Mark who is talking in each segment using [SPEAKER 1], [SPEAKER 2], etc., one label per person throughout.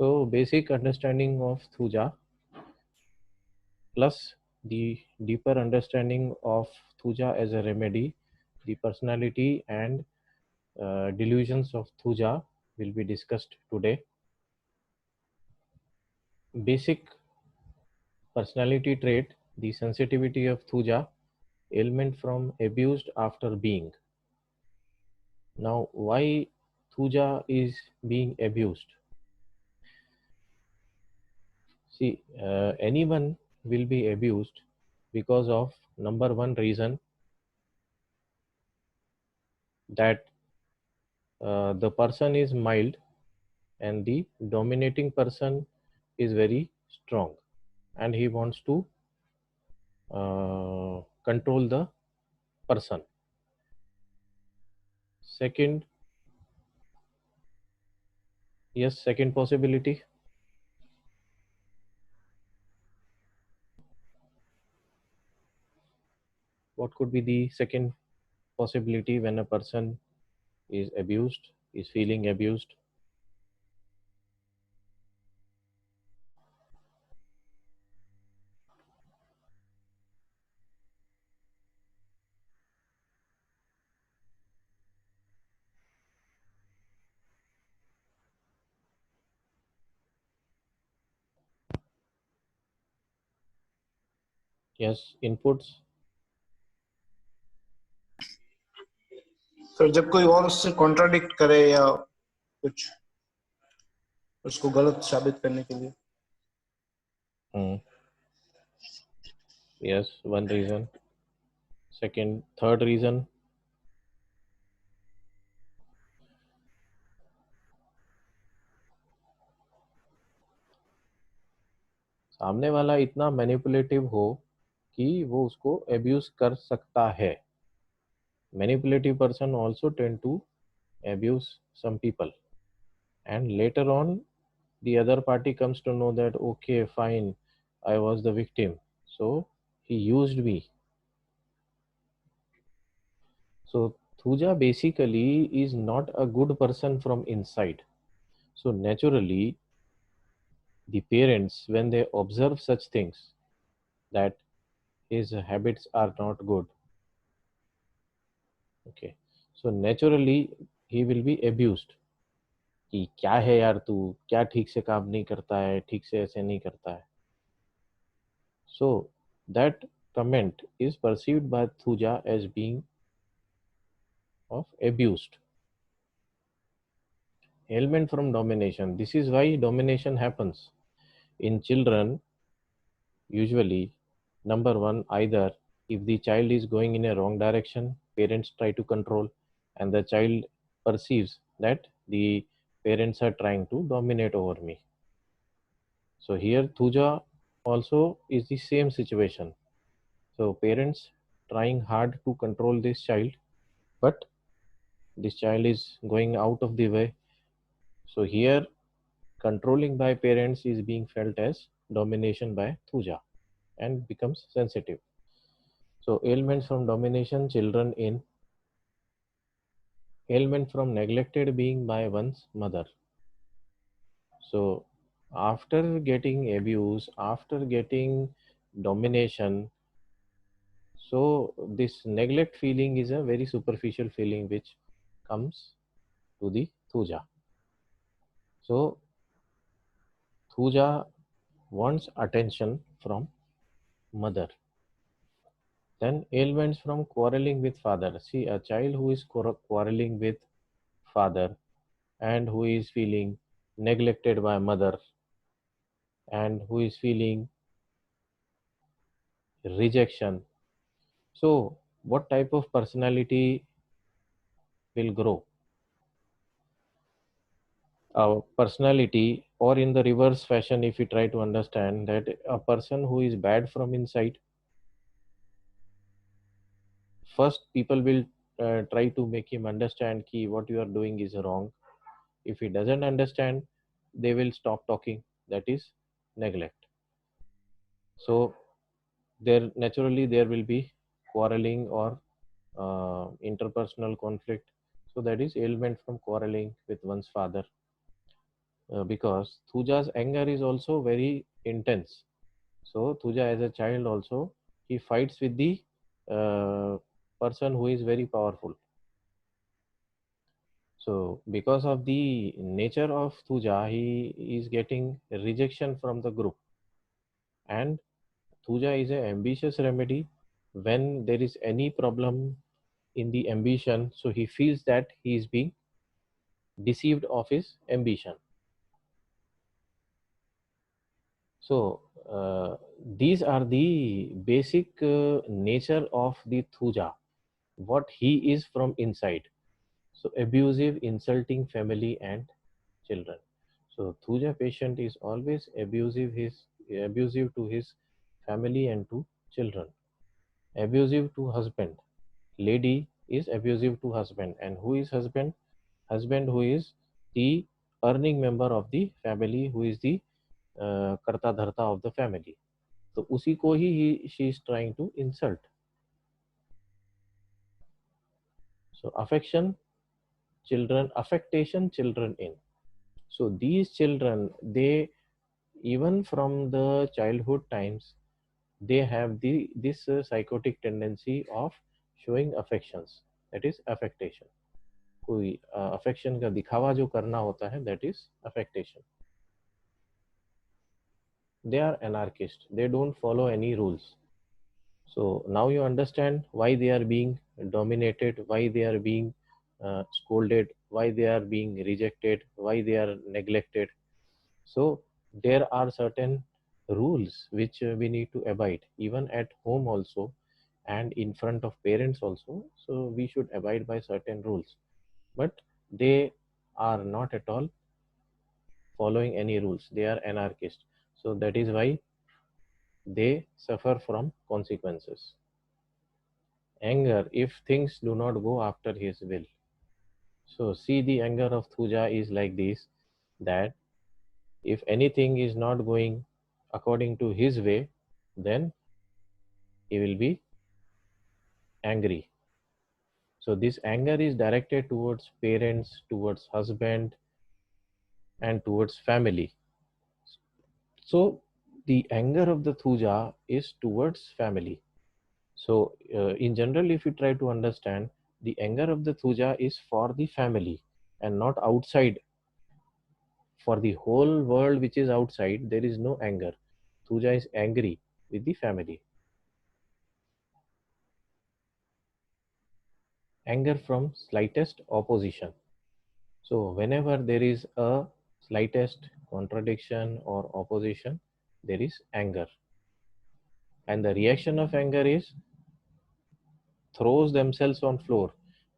[SPEAKER 1] So basic understanding of Thuja plus the deeper understanding of Thuja as a remedy, the personality and delusions of Thuja will be discussed today. Basic personality trait, the sensitivity of Thuja, ailment from abused after being. Now, why Thuja is being abused? See, anyone will be abused because of number one reason that the person is mild and the dominating person is very strong and he wants to control the person. Second, yes, second possibility. What could be the second possibility when a person is abused, is feeling abused? Yes, inputs.
[SPEAKER 2] तो जब कोई और उससे contradict करे या कुछ उसको गलत साबित करने के लिए.
[SPEAKER 1] Yes, one reason. Second, third reason. सामने वाला इतना मैनिपुलेटिव हो कि वो उसको अब्यूज कर सकता है. Manipulative person also tend to abuse some people, and later on the other party comes to know that okay, fine, I was the victim, so he used me. So Thuja basically is not a good person from inside. So naturally the parents, when they observe such things, that his habits are not good, okay, so naturally he will be abused कि क्या है यार, तू क्या ठीक से काम नहीं करता है, ठीक से ऐसे नहीं करता है. So that comment is perceived by Thuja as being of abused. Ailment from domination. This is why domination happens in children. Usually, number one, either if the child is going in a wrong direction, parents try to control, and the child perceives that the parents are trying to dominate over me. So here Thuja also is the same situation. So parents trying hard to control this child, but this child is going out of the way. So here controlling by parents is being felt as domination by Thuja and becomes sensitive. So ailments from domination, children in ailment from neglected being by one's mother. So after getting abuse, after getting domination, so this neglect feeling is a very superficial feeling which comes to the Thuja. So Thuja wants attention from mother. Then ailments from quarreling with father. See, a child who is quarreling with father and who is feeling neglected by mother and who is feeling rejection. So what type of personality will grow? Our personality, or in the reverse fashion, if we try to understand that a person who is bad from inside, first people will try to make him understand ki what you are doing is wrong. If he doesn't understand, they will stop talking. That is neglect. So there will be quarreling or interpersonal conflict. So that is ailment from quarreling with one's father. because Thuja's anger is also very intense. So Thuja as a child also, he fights with the person who is very powerful. So because of the nature of Thuja, he is getting rejection from the group. And Thuja is an ambitious remedy. When there is any problem in the ambition, so he feels that he is being deceived of his ambition. So these are the basic nature of the Thuja, what he is from inside. So abusive, insulting family and children. So Thuja patient is always abusive to his family and to children. Abusive to husband. Lady is abusive to husband. And who is husband? Husband who is the earning member of the family, who is the karta dharta of the family. तो उसी को ही she is trying to insult. So affectation children in. So these children, they, even from the childhood times, they have this psychotic tendency of showing affections. That is affectation. कोई affection का दिखावा जो करना होता है, that is affectation. They are anarchists. They don't follow any rules. So now you understand why they are being dominated, why they are being scolded, why they are being rejected, why they are neglected. So there are certain rules which we need to abide, even at home also, and in front of parents also. So we should abide by certain rules. But they are not at all following any rules. They are anarchists. So that is why they suffer from consequences. Anger if things do not go after his will. So see, the anger of Thuja is like this, that if anything is not going according to his way, then he will be angry. So this anger is directed towards parents, towards husband, and towards family. So the anger of the Thuja is towards family. So in general, if you try to understand, the anger of the Thuja is for the family and not outside. For the whole world which is outside, there is no anger. Thuja is angry with the family. Anger from slightest opposition. So whenever there is a slightest contradiction or opposition, there is anger. And the reaction of anger is throws themselves on floor.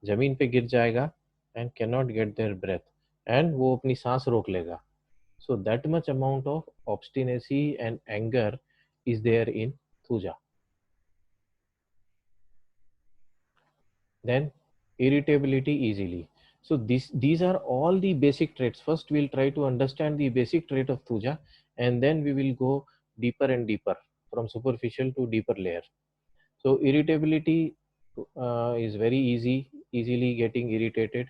[SPEAKER 1] जमीन पे गिर जाएगा and cannot get their breath. And वो अपनी सांस रोक लेगा. So that much amount of obstinacy and anger is there in Thuja. Then irritability easily. So these are all the basic traits. First we'll try to understand the basic trait of Thuja, and then we will go deeper and deeper from superficial to deeper layer. So irritability is very easily getting irritated,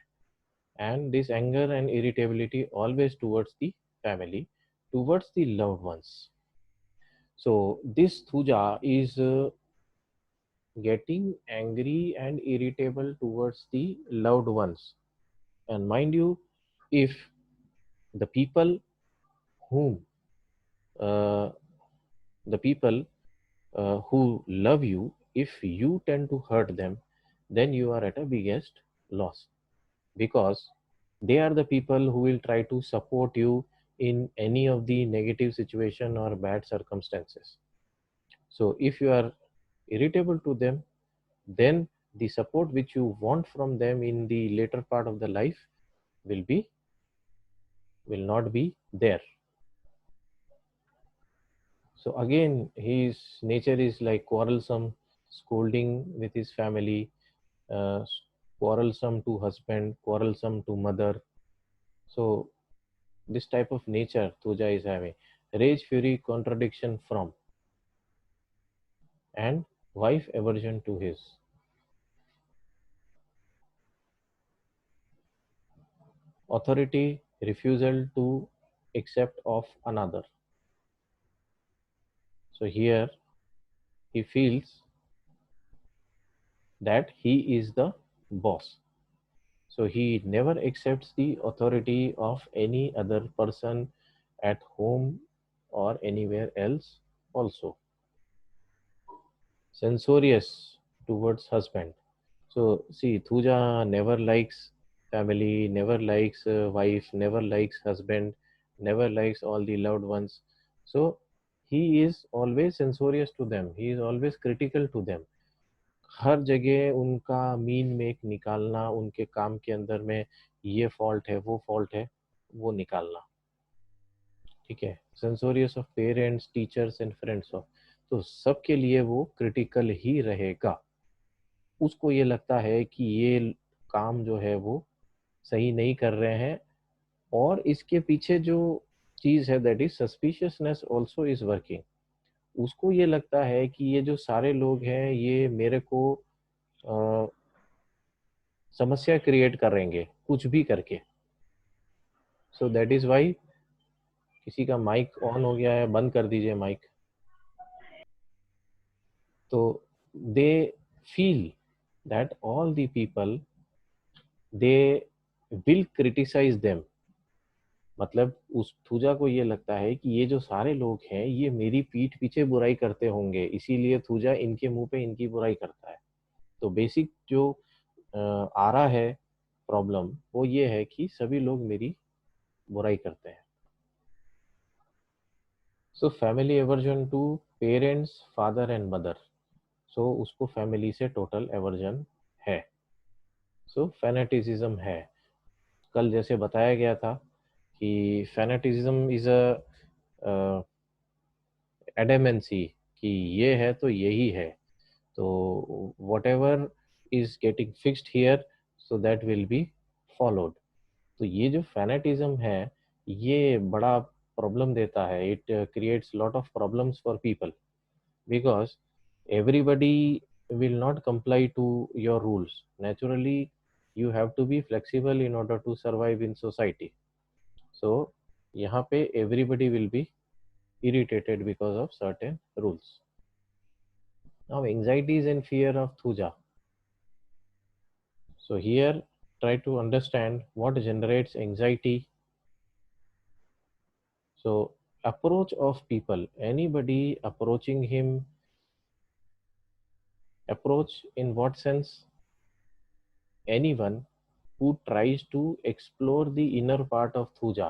[SPEAKER 1] and this anger and irritability always towards the family, towards the loved ones. So this Thuja is getting angry and irritable towards the loved ones. And mind you, if the people whom uh, the people who love you, if you tend to hurt them, then you are at a biggest loss, because they are the people who will try to support you in any of the negative situation or bad circumstances. So if you are irritable to them, then the support which you want from them in the later part of the life will be will not be there. So again, his nature is like quarrelsome, scolding with his family, uh, quarrelsome to husband, quarrelsome to mother. So this type of nature Thuja is having. Rage, fury, contradiction from, and wife aversion to his. Authority, refusal to except of another. So here he feels that he is the boss. So he never accepts the authority of any other person at home or anywhere else also. Censorious towards husband. So see, Thuja never likes family, never likes wife, never likes husband, never likes all the loved ones. So he is always censorious to them. He is always critical to them. हर जगह उनका mean make निकालना, उनके काम के अंदर में ये fault है, वो फॉल्ट है, वो निकालना. ठीक है. सेंसोरियस of parents, teachers and friends of. तो सबके लिए वो क्रिटिकल ही रहेगा. उसको ये लगता है कि ये काम जो है वो सही नहीं कर रहे हैं, और इसके पीछे जो चीज है that is suspiciousness also is working. उसको ये लगता है कि ये जो सारे लोग हैं ये मेरे को समस्या क्रिएट करेंगे कुछ भी करके. So that is why. किसी का माइक ऑन हो गया है, बंद कर दीजिए माइक. तो they feel that all the people they will criticize them. मतलब उस थूजा को ये लगता है कि ये जो सारे लोग हैं ये मेरी पीठ पीछे बुराई करते होंगे, इसीलिए थूजा इनके मुंह पे इनकी बुराई करता है. तो बेसिक जो आ रहा है प्रॉब्लम वो ये है कि सभी लोग मेरी बुराई करते हैं. So family aversion to parents, father and mother. So उसको फैमिली से टोटल एवर्जन है. सो फैनेटिसिज्म है. कल जैसे बताया गया था कि फैनेटिज्म इज अ एडेमेंसी कि ये है तो यही है. तो what ever is getting fixed here so that will be followed. तो ये जो फैनेटिज्म है ये बड़ा प्रॉब्लम देता है. It creates lot of problems for people because everybody will not comply to your rules. Naturally, you have to be flexible in order to survive in society. So, यहाँ पे everybody will be irritated because of certain rules. Now, anxieties and fear of Thuja. So here, try to understand what generates anxiety. So, approach of people. Anybody approaching him, approach in what sense? Anyone who tries to explore the inner part of Thuja.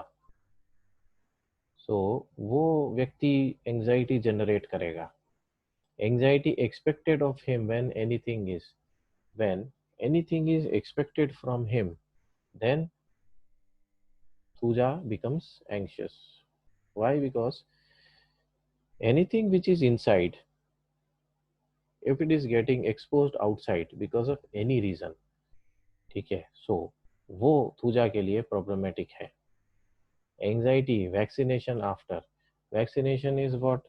[SPEAKER 1] So वो व्यक्ति anxiety generate करेगा. Anxiety expected of him when anything is expected from him, then Thuja becomes anxious. Why? Because anything which is inside, if it is getting exposed outside because of any reason, ठीक है, so वो Thuja के लिए problematic है. Anxiety, vaccination after. Vaccination is what?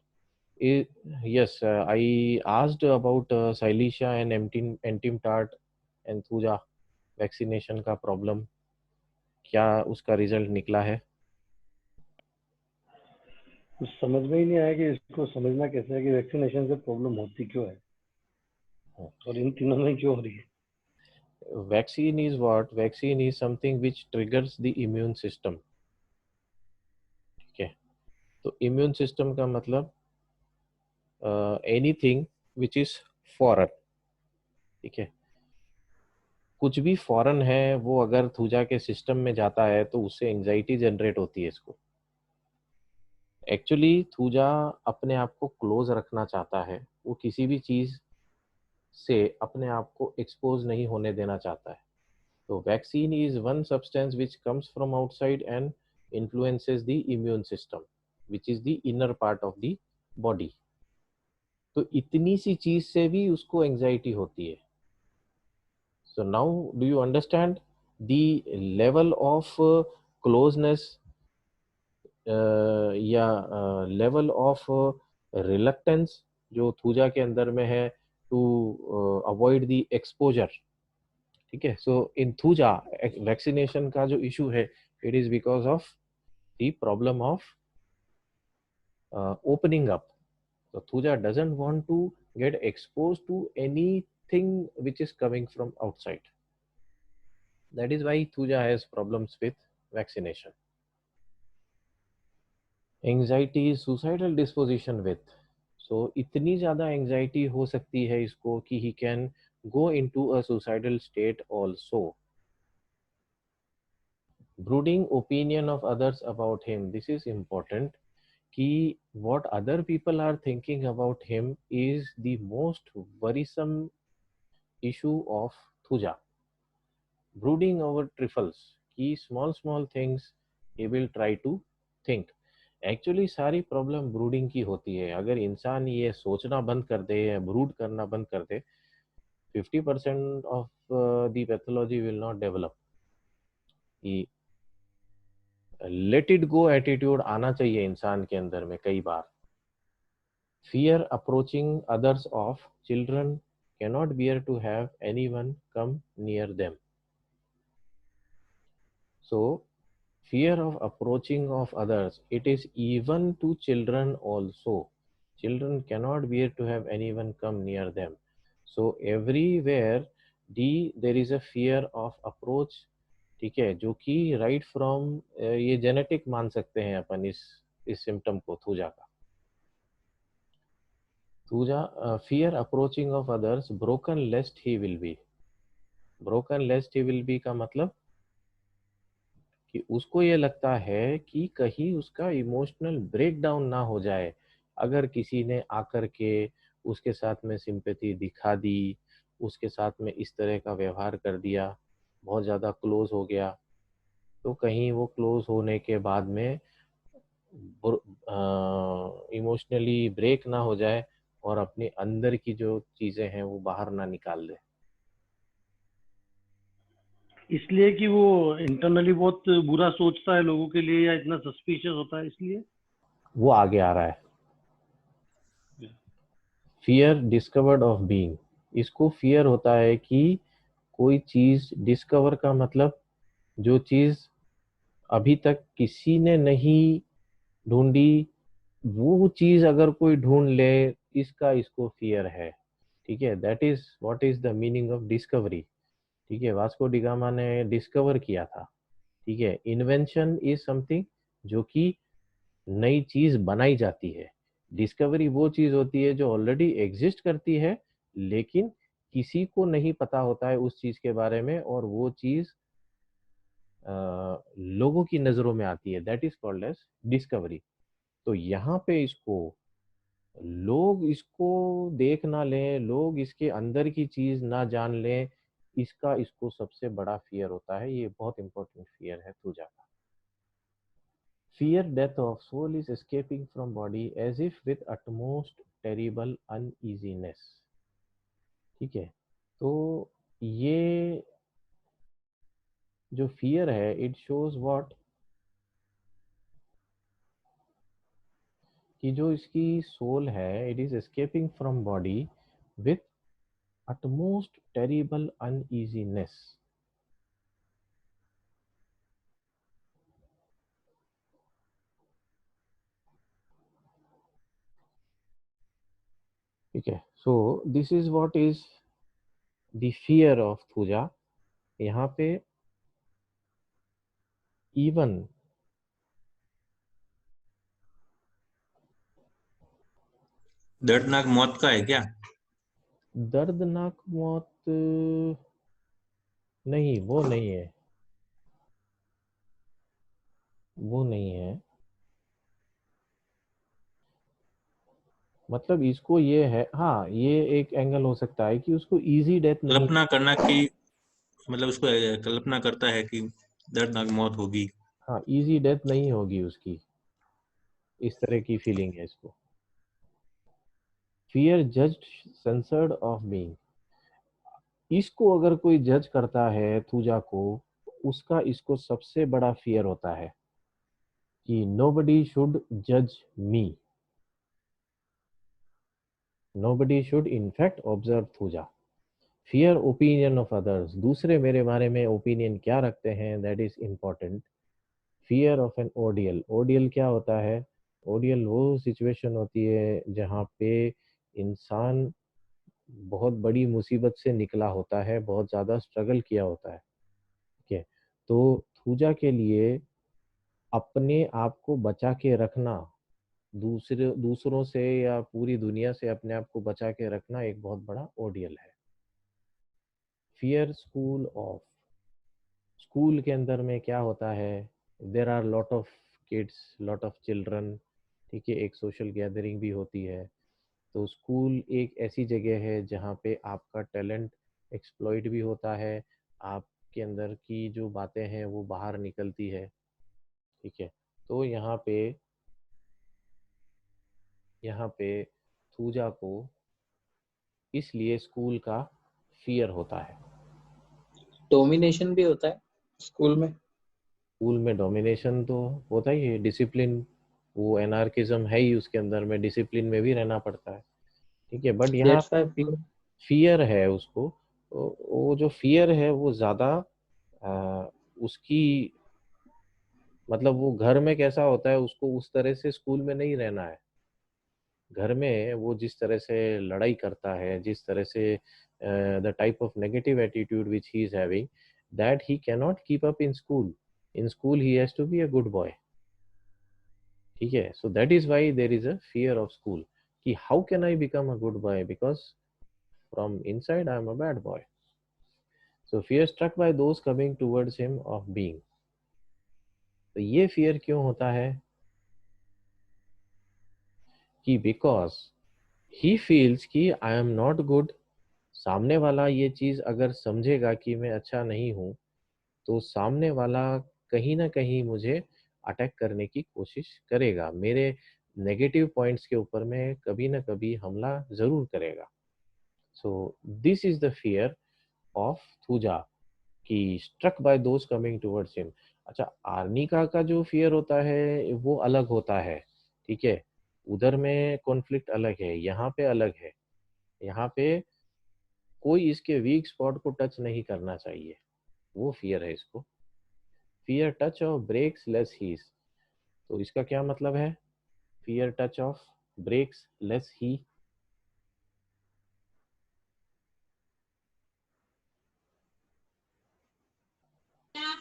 [SPEAKER 1] Yes, I asked about Silesia and Entimtart and Thuja vaccination का problem. क्या उसका result निकला है?
[SPEAKER 3] कुछ समझ में ही नहीं आया कि इसको समझना कैसे है कि वैक्सीनेशन से प्रॉब्लम होती क्यों है और इन तीनों में क्यों हो रही है.
[SPEAKER 1] Vaccine is what? Vaccine is something which triggers the immune system. ठीक है. तो इम्यून सिस्टम का मतलब एनीथिंग व्हिच इज फॉरेन. ठीक है. कुछ भी फॉरेन है वो अगर थूजा के सिस्टम में जाता है तो उससे एंजाइटी जनरेट होती है इसको. एक्चुअली थूजा अपने आप को क्लोज रखना चाहता है. वो किसी भी चीज से अपने आप को एक्सपोज नहीं होने देना चाहता है. तो vaccine is one substance which comes from outside and influences the immune system which is the inner part of the body. तो इतनी सी चीज से भी उसको एंजाइटी होती है. So now do you understand the level of closeness या level of reluctance जो थूजा के अंदर में है टू अवॉइड द एक्सपोजर. ठीक है. सो इन थूजा वैक्सीनेशन का जो इशू है it is because of the problem of opening up. So Thuja doesn't want to get exposed to anything which is coming from outside. That is why Thuja has problems with vaccination. Anxiety, suicidal disposition with. So इतनी ज़्यादा anxiety हो सकती है इसको कि he can go into a suicidal state also. Brooding opinion of others about him. This is important. कि what other people are thinking about him is the most worrisome issue of Thuja. Brooding over trifles, कि small things he will try to think. Actually सारी problem brooding की होती है. अगर इंसान ये सोचना बंद कर दे या ब्रूड करना बंद कर दे, 50% of the pathology will not develop. Let it go attitude आना चाहिए इंसान के अंदर में कई बार. Fear approaching others of children cannot bear to have anyone come near them. So, fear of approaching of others, it is even to children also. Children cannot bear to have anyone come near them. So, everywhere there is a fear of approach. ठीक है, जो कि right from ये genetic मान सकते हैं अपन इस symptom को थूजा का. Thuja, fear approaching of others, broken lest he will be. Broken lest he will be का मतलब कि उसको ये लगता है कि कहीं उसका इमोशनल ब्रेकडाउन ना हो जाए. अगर किसी ने आकर के उसके साथ में सिंपैथी दिखा दी, उसके साथ में इस तरह का व्यवहार कर दिया, बहुत ज़्यादा क्लोज हो गया, तो कहीं वो क्लोज होने के बाद में इमोशनली ब्रेक ना हो जाए और अपने अंदर की जो चीजें हैं वो बाहर ना निकाल दे.
[SPEAKER 3] इसलिए कि वो इंटरनली बहुत बुरा सोचता है लोगों के लिए या इतना सस्पिशियस होता है, इसलिए
[SPEAKER 1] वो आगे आ रहा है. Fear discovered of being. इसको फियर होता है कि कोई चीज डिस्कवर का मतलब जो चीज अभी तक किसी ने नहीं ढूंढी, वो चीज अगर कोई ढूंढ ले, इसको फियर है. ठीक है, that is what is the meaning of discovery. ठीक है, वास्को डी गामा ने डिस्कवर किया था. ठीक है, इन्वेंशन इज समथिंग जो कि नई चीज बनाई जाती है. डिस्कवरी वो चीज होती है जो ऑलरेडी एग्जिस्ट करती है लेकिन किसी को नहीं पता होता है उस चीज के बारे में और वो चीज लोगों की नजरों में आती है. That is called age discovery. तो यहाँ पे लोग इसको देख ना लें, लोग इसके अंदर की चीज ना जान लें, इसको सबसे बड़ा फियर होता है. ये बहुत इंपॉर्टेंट फियर है थूजा का. Fear death of soul is escaping from body as if with utmost terrible uneasiness. ठीक है, तो ये जो फियर है, इट शोज व्हाट, कि जो इसकी सोल है, it is escaping from body with utmost terrible uneasiness. ठीक है, सो this is what is the fear of thuja. यहाँ पे इवन
[SPEAKER 4] दर्दनाक मौत का है क्या?
[SPEAKER 1] दर्दनाक मौत नहीं, वो नहीं है, वो नहीं है. मतलब इसको ये है, हाँ, ये एक एंगल हो सकता है कि उसको इजी डेथ नहीं.
[SPEAKER 4] कल्पना करना कि मतलब उसको कल्पना करता है कि दर्दनाक मौत होगी.
[SPEAKER 1] हाँ, इजी डेथ नहीं होगी उसकी, इस तरह की फीलिंग है इसको. Fear judged censored of being. इसको अगर कोई जज करता है थूजा को, उसका इसको सबसे बड़ा फियर होता है कि नोबडी शुड जज me, nobody should in fact observe thuja. Fear opinion of others. दूसरे मेरे बारे में ओपिनियन क्या रखते हैं, that is important. Fear of an ordeal. Ordeal क्या होता है? ओडियल वो सिचुएशन होती है जहाँ पे इंसान बहुत बड़ी मुसीबत से निकला होता है, बहुत ज़्यादा स्ट्रगल किया होता है। ठीक है, तो थूजा के लिए अपने आप को बचा के रखना, दूसरों से या पूरी दुनिया से अपने आप को बचा के रखना एक बहुत बड़ा ओडियल है। फियर स्कूल ऑफ, स्कूल के अंदर में क्या होता है? There are lot of kids, lot of children. ठीक है, एक सोशल गैदरिंग भी होती है। तो स्कूल एक ऐसी जगह है जहाँ पे आपका टैलेंट एक्सप्लॉइट भी होता है, आपके अंदर की जो बातें हैं वो बाहर निकलती है। ठीक है, तो यहाँ पे थूजा को इसलिए स्कूल का फियर होता है।
[SPEAKER 5] डोमिनेशन भी होता है स्कूल में?
[SPEAKER 1] स्कूल में डोमिनेशन तो होता ही है, डिसिप्लिन, वो एनार्किज्म है ही उसके अंदर में, डिसिप्लिन में भी रहना पड़ता है। ठीक है, बट यहाँ
[SPEAKER 5] दैट्स व्हाई फील।
[SPEAKER 1] फियर है उसको, वो जो फियर है वो ज्यादा उसकी, मतलब वो घर में कैसा होता है उसको उस तरह से स्कूल में नहीं रहना है। घर में वो जिस तरह से लड़ाई करता है, जिस तरह से the type of negative attitude which he is having, that he can not keep up in school. In school he has to be a good boy. ठीक है, so that is why there is a fear of school, कि how can I become a good boy, because from inside I am a bad boy. So fear struck by those coming towards him of being. तो ये fear क्यों होता है? कि because he feels कि I am not good. सामने वाला ये चीज अगर समझेगा कि मैं अच्छा नहीं हूं, तो सामने वाला कहीं ना कहीं मुझे अटैक करने की कोशिश करेगा, मेरे नेगेटिव पॉइंट्स के ऊपर में कभी ना कभी हमला जरूर करेगा। So this is the fear of thuja, कि struck by those coming towards him. अच्छा, आर्निका का जो फियर होता है वो अलग होता है। ठीक है, उधर में कॉन्फ्लिक्ट अलग है, यहाँ पे अलग है। यहाँ पे कोई इसके वीक स्पॉट को टच नहीं करना चाहिए, वो फियर है इसको। Fear touch of breaks less he's. तो इसका क्या मतलब है? Fear touch of breaks less he.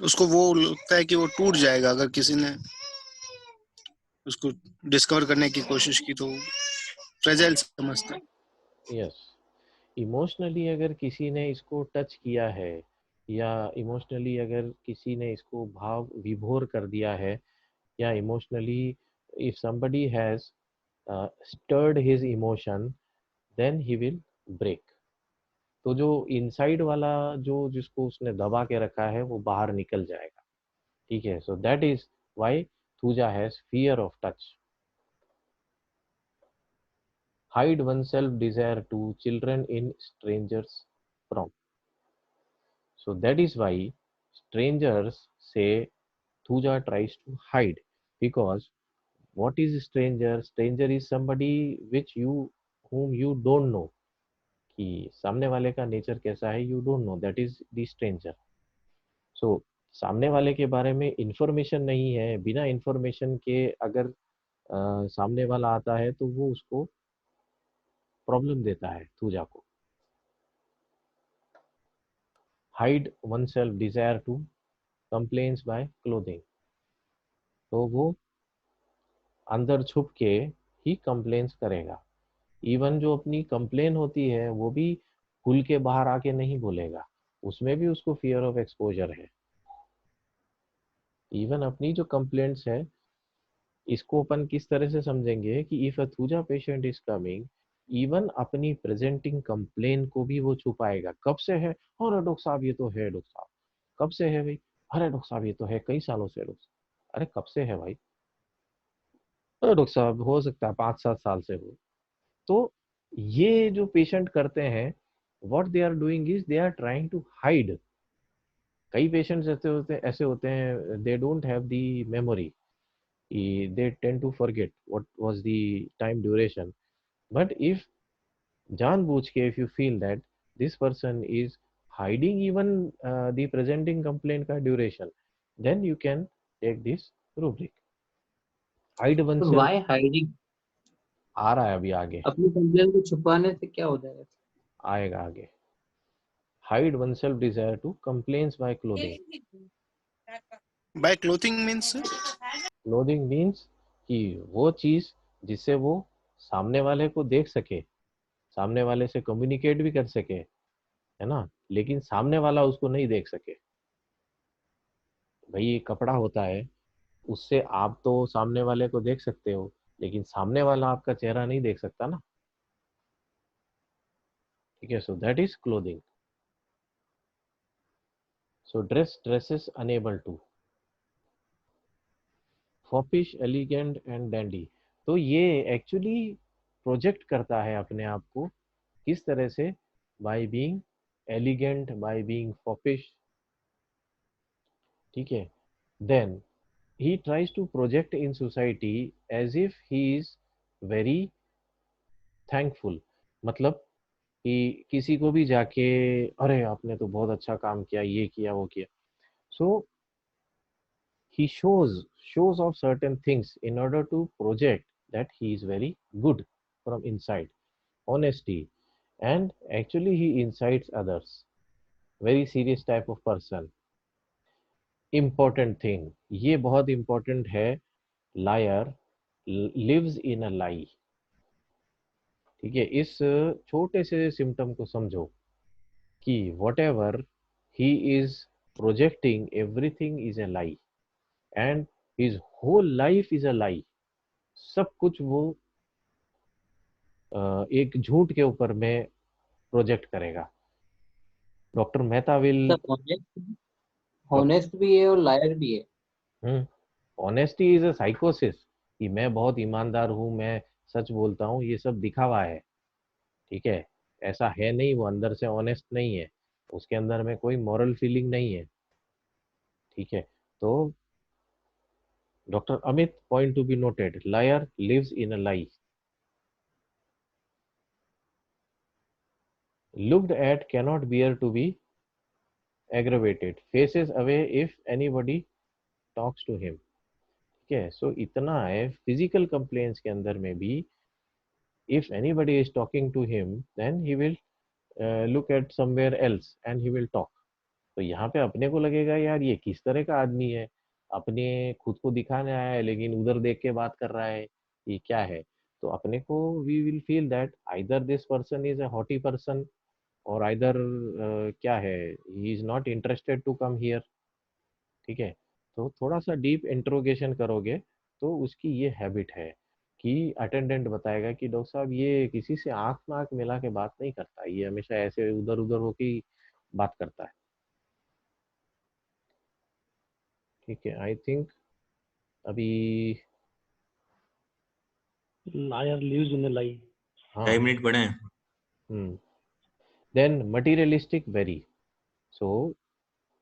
[SPEAKER 2] उसको वो लगता है कि वो टूट जाएगा अगर किसी ने उसको डिस्कवर करने की कोशिश की, तो फ्रेजाइल समझता है।
[SPEAKER 1] यस, इमोशनली अगर किसी ने इसको टच किया है, या इमोशनली अगर किसी ने इसको भाव विभोर कर दिया है, या emotionally if somebody has stirred his emotion, then he will break। तो जो इनसाइड वाला जो जिसको उसने दबा के रखा है वो बाहर निकल जाएगा। ठीक है, so that is why Thuja has fear of touch. Hide one self desire to children in strangers from. So that is why strangers say Thuja tries to hide, because what is stranger? Stranger is somebody which you, whom you don't know, कि सामने वाले का nature कैसा है you don't know, that is the stranger. So सामने वाले के बारे में इंफॉर्मेशन नहीं है, बिना इंफॉर्मेशन के अगर सामने वाला आता है तो वो उसको प्रॉब्लम देता है थूजा को। Hide one self desire to complaints by clothing. तो वो अंदर छुप के ही कंप्लेन्स करेगा। इवन जो अपनी कंप्लेन होती है वो भी खुल के बाहर आके नहीं बोलेगा, उसमें भी उसको फियर ऑफ एक्सपोजर है। इवन अपनी जो कंप्लेंट्स है, इसको अपन किस तरह से समझेंगे कि if a thuja patient is coming, even अपनी प्रेजेंटिंग कंप्लेन को भी वो छुपाएगा। कब से है? अरे डॉक्टर साहब ये तो है डॉक्टर साहब। कब से है भाई? अरे डॉक्टर साहब ये तो है कई सालों से डॉक्टर साहब। अरे कब से है भाई? अरे डॉक्टर साहब हो सकता है 5-7 साल से हो। तो ये जो पेशेंट करते हैं, what they are doing is they are trying to hide. कई पेशेंट्स ऐसे होते हैं, they don't have the memory, they tend to forget what was the time duration। but if जानबूझ के if you feel that this person is hiding even the presenting complaint का duration, then you can take this rubric hide one
[SPEAKER 5] तो
[SPEAKER 1] self
[SPEAKER 5] Y hiding?
[SPEAKER 1] आ रहा है अभी आगे,
[SPEAKER 5] अपनी complain को छुपाने से क्या हो जाएगा?
[SPEAKER 1] आएगा आगे. Hide oneself desire to complaints by clothing.
[SPEAKER 2] By clothing means
[SPEAKER 1] Clothing means कि वो चीज जिससे वो सामने वाले को देख सके, सामने वाले से कम्युनिकेट भी कर सके, है ना, लेकिन सामने वाला उसको नहीं देख सके. भाई ये कपड़ा होता है, उससे आप तो सामने वाले को देख सकते हो, लेकिन सामने वाला आपका चेहरा नहीं देख सकता ना. ठीक है, so that is clothing. So dresses enable to foppish elegant and dandy. तो ये एक्चुअली प्रोजेक्ट करता है अपने आप को किस तरह से, by being elegant, by being foppish. ठीक है, then he tries to project in society as if he is very thankful. मतलब कि किसी को भी जाके, अरे आपने तो बहुत अच्छा काम किया, ये किया वो किया. So he shows off certain things in order to project that he is very good from inside. Honesty, and actually he incites others. Very serious type of person. Important thing, ये बहुत important है. Liar lives in a lie. ठीक है, इस छोटे से symptom को समझो कि whatever he is projecting, everything is a lie and his whole life is a lie. सब कुछ वो एक झूठ के ऊपर में प्रोजेक्ट करेगा. डॉक्टर मेहता विल,
[SPEAKER 5] सब ऑनेस्ट भी है और लायर भी है।
[SPEAKER 1] ऑनेस्टी इज अ साइकोसिस, कि मैं बहुत ईमानदार हूँ, मैं सच बोलता हूँ, ये सब दिखावा है. ठीक है, ऐसा है नहीं, वो अंदर से ऑनेस्ट नहीं है, उसके अंदर में कोई मॉरल फीलिंग नहीं है. ठीक है, तो doctor Amit point to be noted, liar lives in a lie. Looked at cannot bear to be aggravated, faces away if anybody talks to him. ठीक है, सो इतना है फिजिकल कंप्लेंट्स के अंदर में भी, if anybody is talking to him then he will look at somewhere else and he will talk. तो यहाँ पे अपने को लगेगा यार ये किस तरह का आदमी है, अपने खुद को दिखाने आया है लेकिन उधर देख के बात कर रहा है, ये क्या है. तो अपने को we will feel that either this person is a haughty person, और आइदर क्या है, he is not interested to come here. ठीक है, तो थोड़ा सा डीप इंट्रोगेशन करोगे तो उसकी ये हैबिट है कि अटेंडेंट बताएगा कि डॉक्टर साहब ये किसी से आंख में आंख मिला के बात नहीं करता, ये हमेशा ऐसे उधर उधर होके बात करता है. ठीक है, आई थिंक अभी
[SPEAKER 3] लायर लिव्स इन अ लाई.
[SPEAKER 1] हाँ.
[SPEAKER 4] 2 मिनट पड़े हैं।
[SPEAKER 1] Then materialistic very. सो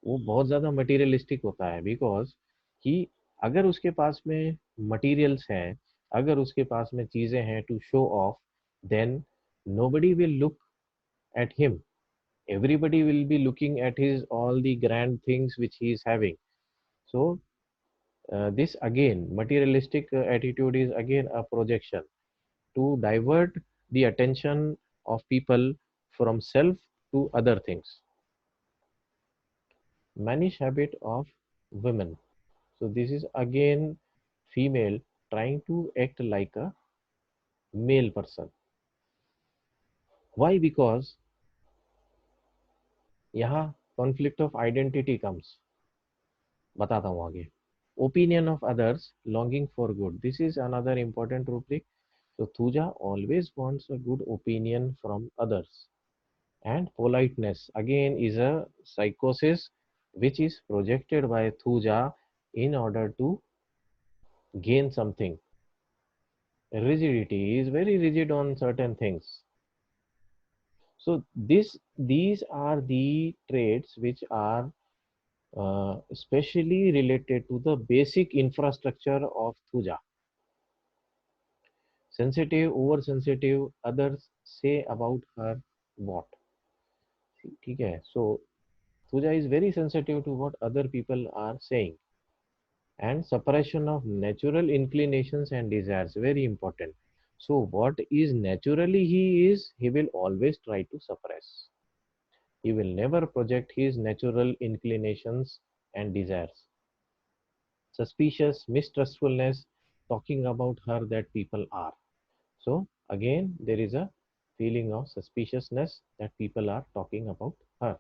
[SPEAKER 1] वो बहुत ज़्यादा मटीरियलिस्टिक होता है, बिकॉज कि अगर उसके पास में मटीरियल्स हैं, अगर उसके पास में चीज़ें हैं to show off, then nobody will look at him, everybody will be looking at his all the grand things which he is having. So this again materialistic attitude is again a projection to divert the attention of people from self to other things. Mannish habit of women. So this is again female trying to act like a male person. Why? Because यहाँ conflict of identity comes. बताता हूँ आगे. Opinion of others, longing for good. This is another important rubric. So Thuja always wants a good opinion from others. And politeness again is a psychosis which is projected by Thuja in order to gain something. Rigidity is very rigid on certain things. So these are the traits which are especially related to the basic infrastructure of Thuja. Sensitive, oversensitive, others say about her what. ठीक है, so Thuja is very sensitive to what other people are saying, and suppression of natural inclinations and desires, very important. So what is naturally he will always try to suppress. He will never project his natural inclinations and desires. Suspicious, mistrustfulness, talking about her that people are. So again, there is a feeling of suspiciousness that people are talking about her.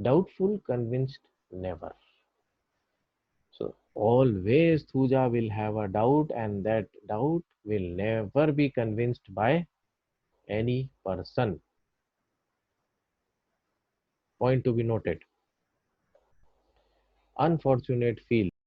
[SPEAKER 1] Doubtful, convinced, never. So always Thuja will have a doubt, and that doubt will never be convinced by any person. Point to be noted. Unfortunate feel